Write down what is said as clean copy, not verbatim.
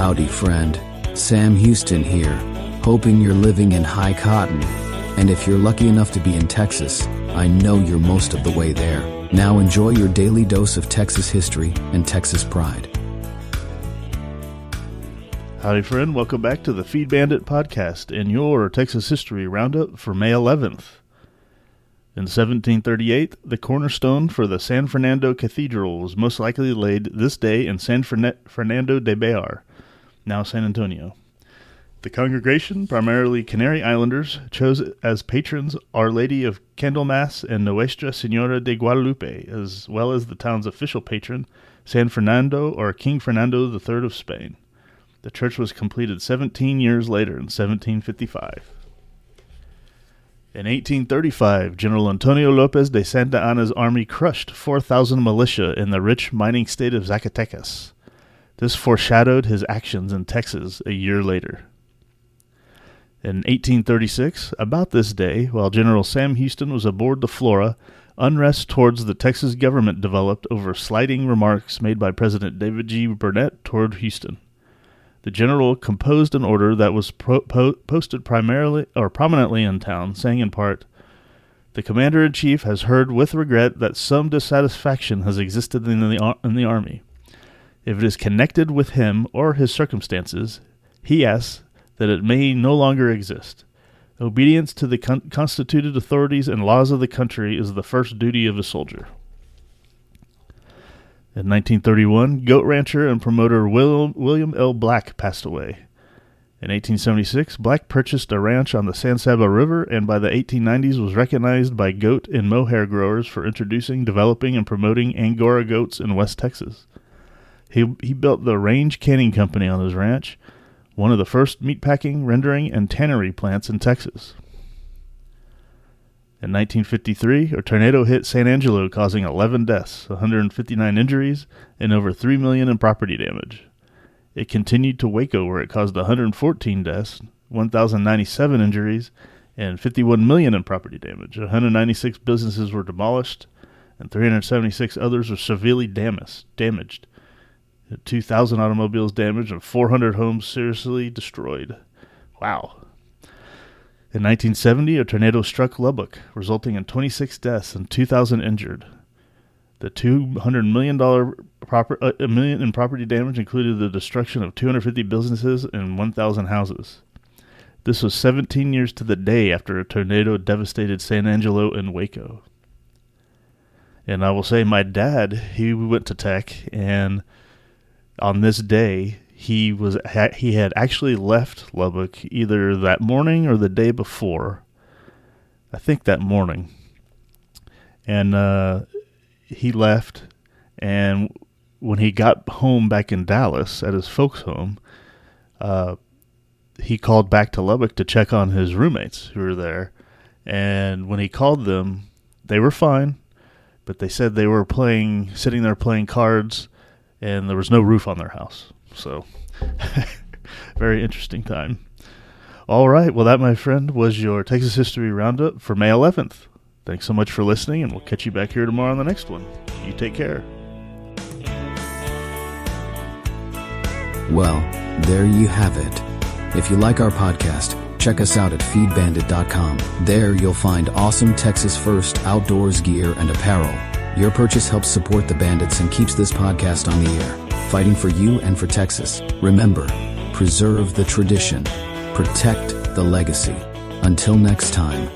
Howdy, friend. Sam Houston here, hoping you're living in high cotton. And if you're lucky enough to be in Texas, I know you're most of the way there. Now enjoy your daily dose of Texas history and Texas pride. Howdy, friend. Welcome back to the Feed Bandit podcast and your Texas history roundup for May 11th. In 1738, the cornerstone for the San Fernando Cathedral was most likely laid this day in San Fernando de Bayar, now San Antonio. The congregation, primarily Canary Islanders, chose as patrons Our Lady of Candlemas and Nuestra Señora de Guadalupe, as well as the town's official patron, San Fernando or King Fernando III of Spain. The church was completed 17 years later in 1755. In 1835, General Antonio Lopez de Santa Anna's army crushed 4,000 militia in the rich mining state of Zacatecas. This foreshadowed his actions in Texas a year later. In 1836, about this day, while General Sam Houston was aboard the Flora, unrest towards the Texas government developed over slighting remarks made by President David G. Burnett toward Houston. The general composed an order that was posted prominently in town, saying in part, "The commander-in-chief has heard with regret that some dissatisfaction has existed in the army. If it is connected with him or his circumstances, he asks that it may no longer exist. Obedience to the constituted authorities and laws of the country is the first duty of a soldier." In 1931, goat rancher and promoter William L. Black passed away. In 1876, Black purchased a ranch on the San Saba River and by the 1890s was recognized by goat and mohair growers for introducing, developing, and promoting Angora goats in West Texas. He built the Range Canning Company on his ranch, one of the first meatpacking, rendering, and tannery plants in Texas. In 1953, a tornado hit San Angelo, causing 11 deaths, 159 injuries, and over $3 million in property damage. It continued to Waco, where it caused 114 deaths, 1,097 injuries, and $51 million in property damage. 196 businesses were demolished, and 376 others were severely damaged. 2,000 automobiles damaged, and 400 homes seriously destroyed. Wow. In 1970, a tornado struck Lubbock, resulting in 26 deaths and 2,000 injured. The $200 million in property damage included the destruction of 250 businesses and 1,000 houses. This was 17 years to the day after a tornado devastated San Angelo and Waco. And I will say my dad, he went to Tech, and on this day, he had actually left Lubbock either that morning or the day before. I think that morning. And he left, and when he got home back in Dallas at his folks' home, he called back to Lubbock to check on his roommates who were there. And when he called them, they were fine, but they said they were sitting there playing cards, and there was no roof on their house. So, very interesting time. All right, well, that, my friend, was your Texas History Roundup for May 11th. Thanks so much for listening, and we'll catch you back here tomorrow on the next one. You take care. Well, there you have it. If you like our podcast, check us out at feedbandit.com. There you'll find awesome Texas First outdoors gear and apparel. Your purchase helps support the Bandits and keeps this podcast on the air, fighting for you and for Texas. Remember, preserve the tradition, protect the legacy. Until next time.